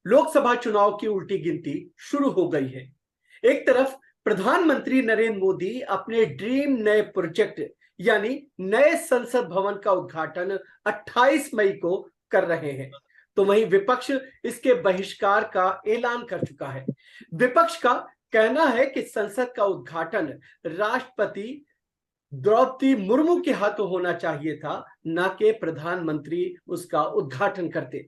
लोकसभा चुनाव की उल्टी गिनती शुरू हो गई है। एक तरफ प्रधानमंत्री नरेंद्र मोदी अपने ड्रीम नए प्रोजेक्ट यानी नए संसद भवन का उद्घाटन 28 मई को कर रहे हैं, तो वहीं विपक्ष इसके बहिष्कार का ऐलान कर चुका है। विपक्ष का कहना है कि संसद का उद्घाटन राष्ट्रपति द्रौपदी मुर्मू के हाथों होना चाहिए था, न कि प्रधानमंत्री उसका उद्घाटन करते।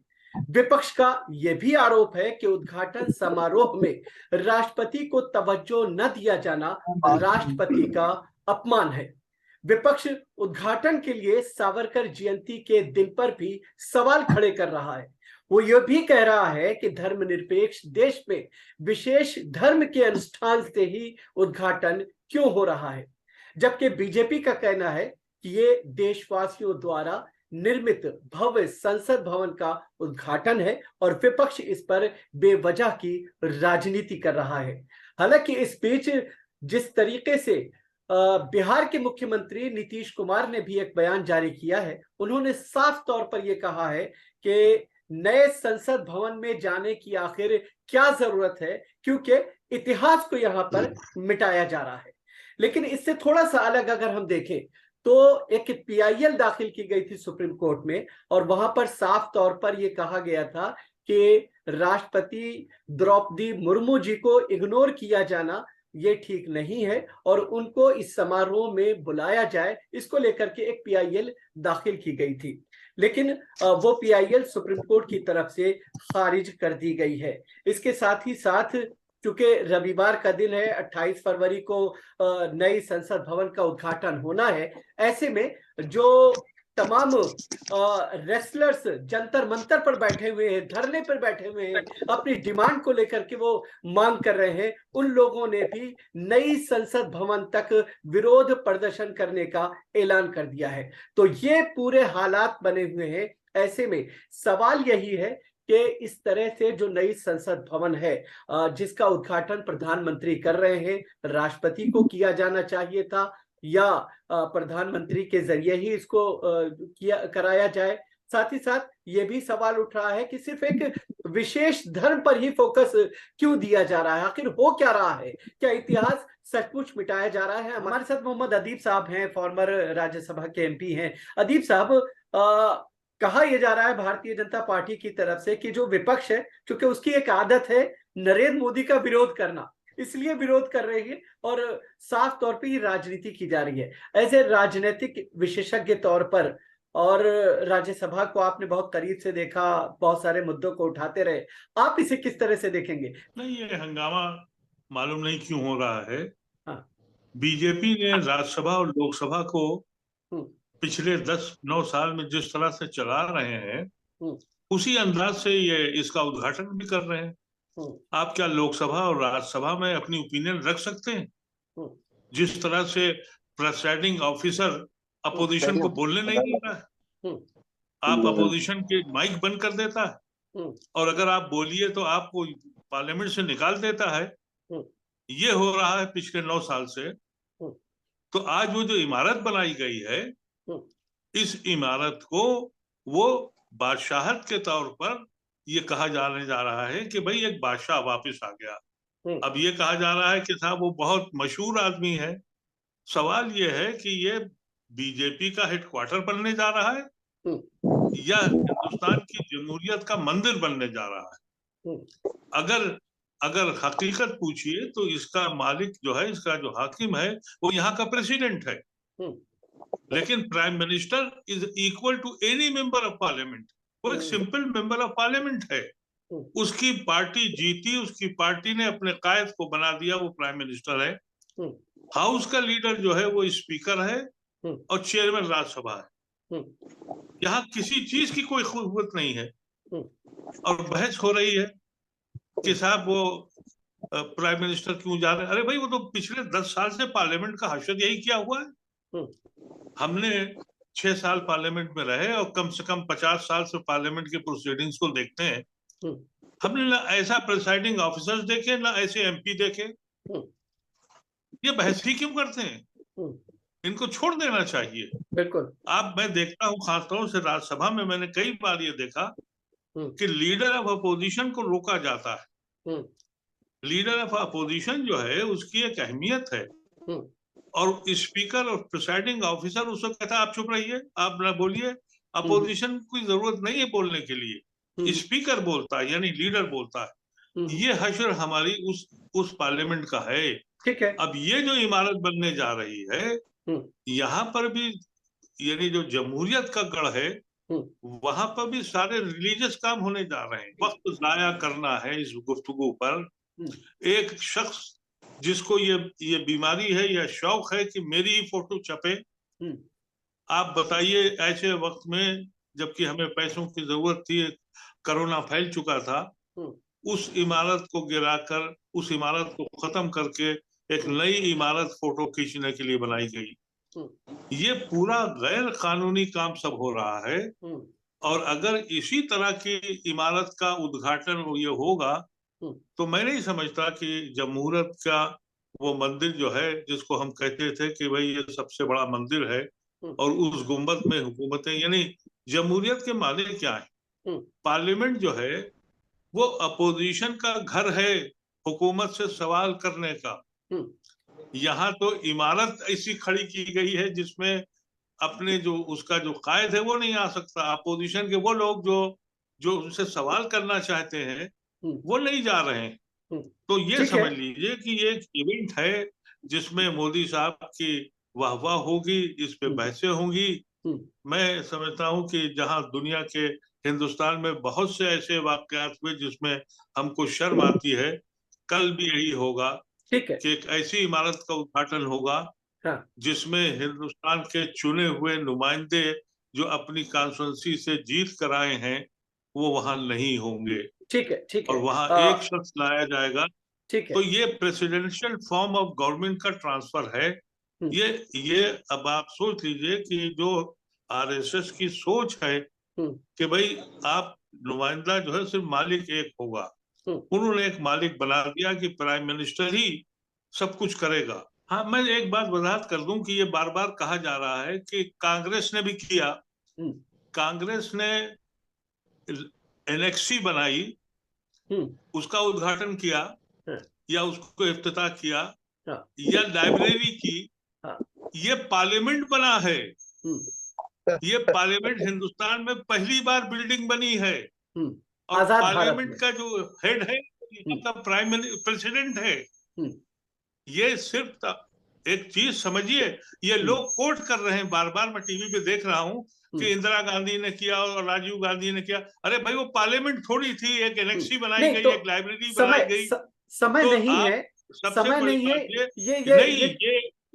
विपक्ष का यह भी आरोप है कि उद्घाटन समारोह में राष्ट्रपति को तवज्जो न दिया जाना राष्ट्रपति का अपमान है। विपक्ष उद्घाटन के लिए सावरकर जयंती के दिन पर भी सवाल खड़े कर रहा है। वो यह भी कह रहा है कि धर्मनिरपेक्ष देश में विशेष धर्म के अनुष्ठान से ही उद्घाटन क्यों हो रहा है, जबकि बीजेपी का कहना है कि ये देशवासियों द्वारा निर्मित भव्य संसद भवन का उद्घाटन है और विपक्ष इस पर बेवजह की राजनीति कर रहा है। हालांकि इस बीच जिस तरीके से बिहार के मुख्यमंत्री नीतीश कुमार ने भी एक बयान जारी किया है, उन्होंने साफ तौर पर यह कहा है कि नए संसद भवन में जाने की आखिर क्या जरूरत है, क्योंकि इतिहास को यहां पर मिटाया जा रहा है। लेकिन इससे थोड़ा सा अलग अगर हम देखें तो एक पीआईएल दाखिल की गई थी सुप्रीम कोर्ट में और वहां पर साफ तौर पर यह कहा गया था कि राष्ट्रपति द्रौपदी मुर्मू जी को इग्नोर किया जाना ये ठीक नहीं है और उनको इस समारोह में बुलाया जाए, इसको लेकर के एक पीआईएल दाखिल की गई थी। लेकिन वो पीआईएल सुप्रीम कोर्ट की तरफ से खारिज कर दी गई है। इसके साथ ही साथ चूंकि रविवार का दिन है, 28 फरवरी को नई संसद भवन का उद्घाटन होना है, ऐसे में जो तमाम रेसलर्स जंतर मंतर पर बैठे हुए हैं, धरने पर बैठे हुए हैं, अपनी डिमांड को लेकर के वो मांग कर रहे हैं, उन लोगों ने भी नई संसद भवन तक विरोध प्रदर्शन करने का ऐलान कर दिया है। तो ये पूरे हालात बने हुए हैं। ऐसे में सवाल यही है कि इस तरह से जो नई संसद भवन है जिसका उद्घाटन प्रधानमंत्री कर रहे हैं, राष्ट्रपति को किया जाना चाहिए था या प्रधानमंत्री के जरिए ही इसको कराया जाए। साथ ही साथ ये भी सवाल उठ रहा है कि सिर्फ एक विशेष धर्म पर ही फोकस क्यों दिया जा रहा है, आखिर हो क्या रहा है, क्या इतिहास सचमुच मिटाया जा रहा है। हमारे साथ मोहम्मद अदीब साहब हैं, फॉर्मर राज्यसभा के एमपी हैं। अदीब साहब, कहा यह जा रहा है भारतीय जनता पार्टी की तरफ से कि जो विपक्ष है, क्योंकि उसकी एक आदत है नरेंद्र मोदी का विरोध करना, इसलिए विरोध कर रही है और साफ तौर पे ये राजनीति की जा रही है। ऐसे राजनीतिक विशेषज्ञ तौर पर और राज्यसभा को आपने बहुत करीब से देखा, बहुत सारे मुद्दों को उठाते रहे, आप इसे किस तरह से देखेंगे? नहीं, ये हंगामा मालूम नहीं क्यों हो रहा है। हाँ। बीजेपी ने राज्यसभा और लोकसभा को पिछले 10-9 साल में जिस तरह से चला रहे हैं, उसी अंदाज से ये इसका उद्घाटन भी कर रहे हैं। आप क्या लोकसभा और राज्यसभा में अपनी ओपिनियन रख सकते हैं? जिस तरह से प्रेसिडिंग ऑफिसर अपोजिशन को बोलने नहीं देता है, आप अपोजिशन के माइक बंद कर देता है और अगर आप बोलिए तो आपको पार्लियामेंट से निकाल देता है। ये हो रहा है पिछले 9 साल से। तो आज वो जो इमारत बनाई गई है, इस इमारत को वो बादशाहत के तौर पर ये कहा जाने जा रहा है कि भाई एक बादशाह वापस आ गया। अब ये कहा जा रहा है कि साहब वो बहुत मशहूर आदमी है। सवाल ये है कि ये बीजेपी का हेडक्वार्टर बनने जा रहा है या हिंदुस्तान की जमहूरियत का मंदिर बनने जा रहा है। अगर हकीकत पूछिए तो इसका मालिक जो है, इसका जो हाकिम है, वो यहाँ का प्रेसिडेंट है। लेकिन prime minister is equal to any member of parliament. वो एक सिंपल मेंबर ऑफ पार्लियामेंट है। उसकी पार्टी जीती, उसकी पार्टी ने अपने कायद को बना दिया, वो प्राइम मिनिस्टर है। हाउस का लीडर जो है वो स्पीकर है और चेयरमैन राज्यसभा है। यहाँ किसी चीज की कोई जरूरत नहीं है और बहस हो रही है कि साहब वो प्राइम मिनिस्टर क्यों जा रहे हैं। अरे भाई, वो तो पिछले 10 साल से पार्लियामेंट का हशर यही किया हुआ है। हमने 6 साल पार्लियामेंट में रहे और कम से कम 50 साल से पार्लियामेंट के प्रोसीडिंग्स को देखते हैं। हमने ना ऐसा प्रिसाइडिंग ऑफिसर्स देखे, ना ऐसे एमपी देखे। ये बहस ही क्यों करते हैं? इनको छोड़ देना चाहिए। बिल्कुल। मैं देखता हूँ खासतौर से राज्यसभा में, मैंने कई बार ये देखा कि लीडर ऑफ अपोजिशन को रोका जाता है। लीडर ऑफ अपोजिशन जो है उसकी एक अहमियत है, और स्पीकर और प्रिसाइडिंग ऑफिसर उसको कहता है आप चुप रहिए, आप ना बोलिए, अपोजिशन की जरूरत नहीं है बोलने के लिए, स्पीकर बोलता है यानी लीडर बोलता है। ये हश्र हमारी उस पार्लियामेंट का है। ठीक है। अब ये जो इमारत बनने जा रही है, यहाँ पर भी यानी जो जमहूरियत का गढ़ है, वहां पर भी सारे रिलीजियस काम होने जा रहे हैं। वक्त जाया करना है इस गुफ्तगू पर। एक शख्स जिसको ये बीमारी है या शौक है कि मेरी ही फोटो छपे, आप बताइए ऐसे वक्त में जबकि हमें पैसों की जरूरत थी, कोरोना फैल चुका था, उस इमारत को गिराकर, उस इमारत को खत्म करके एक नई इमारत फोटो खींचने के लिए बनाई गई। ये पूरा गैर कानूनी काम सब हो रहा है। और अगर इसी तरह की इमारत का उद्घाटन ये होगा तो मैं नहीं समझता कि जमहूरियत का वो मंदिर जो है, जिसको हम कहते थे कि भाई ये सबसे बड़ा मंदिर है और उस गुंबद में हुकूमतें, यानी जमहूरियत के माने क्या है? पार्लियामेंट जो है वो अपोजिशन का घर है, हुकूमत से सवाल करने का। यहाँ तो इमारत ऐसी खड़ी की गई है जिसमें अपने जो उसका जो कायद है वो नहीं आ सकता। अपोजिशन के वो लोग जो उनसे सवाल करना चाहते हैं वो नहीं जा रहे हैं। तो ये समझ लीजिए कि ये एक इवेंट है जिसमें मोदी साहब की वाहवाह होगी, इस पे बहसें होंगी। मैं समझता हूं कि जहां दुनिया के, हिंदुस्तान में बहुत से ऐसे वाकयात हुए जिसमें हमको शर्म आती है, कल भी यही होगा। ठीक है कि एक ऐसी इमारत का उद्घाटन होगा जिसमें हिंदुस्तान के चुने हुए नुमाइंदे जो अपनी कॉन्स्टिट्यूंसी से जीत कर आए हैं वो वहां नहीं होंगे। ठीक है और वहां एक शख्स लाया जाएगा। ठीक है। तो ये प्रेसिडेंशियल फॉर्म ऑफ गवर्नमेंट का ट्रांसफर है। ये अब आप सोच लीजिए कि जो आरएसएस की सोच है कि भाई आप नुमाइंदा जो है सिर्फ मालिक एक होगा, उन्होंने एक मालिक बना दिया कि प्राइम मिनिस्टर ही सब कुछ करेगा। हाँ, मैं एक बात वजाहत कर दूं कि ये बार बार कहा जा रहा है कि कांग्रेस ने भी किया। कांग्रेस ने एनेक्सी बनाई, उसका उद्घाटन किया या उसको इफ्तिताह किया या लाइब्रेरी की। ये पार्लियामेंट बना है। ये पार्लियामेंट हिंदुस्तान में पहली बार बिल्डिंग बनी है। और पार्लियामेंट का जो हेड है का प्राइम प्रेसिडेंट है। ये सिर्फ एक चीज समझिए, ये लोग कोट कर रहे हैं बार बार, मैं टीवी पे देख रहा हूँ कि इंदिरा गांधी ने किया और राजीव गांधी ने किया। अरे भाई वो पार्लियामेंट थोड़ी थी, एक एनेक्सी बनाई गई, एक लाइब्रेरी बनाई गई। समय तो नहीं है, सबसे बड़ी बात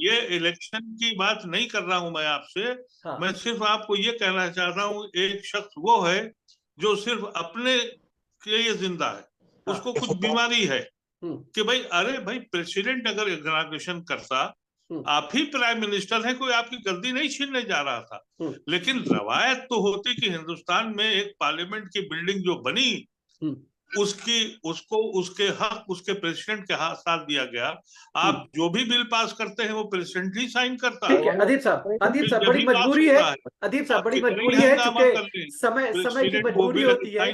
ये इलेक्शन की बात नहीं कर रहा हूं मैं आपसे। मैं सिर्फ आपको ये कहना चाहता हूँ, एक शख्स वो है जो सिर्फ अपने के लिए जिंदा है, उसको कुछ बीमारी है कि भाई अरे भाई प्रेसिडेंट अगर इनॉग्रेशन करता, आप ही प्राइम मिनिस्टर हैं, कोई आपकी गद्दी नहीं छीनने जा रहा था। लेकिन रवायत तो होती कि हिंदुस्तान में एक पार्लियामेंट की बिल्डिंग जो बनी उसको उसके हक उसके प्रेसिडेंट के साथ दिया गया। आप जो भी बिल पास करते हैं वो प्रेसिडेंट ही साइन करता है। ठीक है अदीप साहब बड़ी मजबूरी है, अदीप साहब बड़ी मजबूरी है, चूंकि समय की मजबूरी होती है।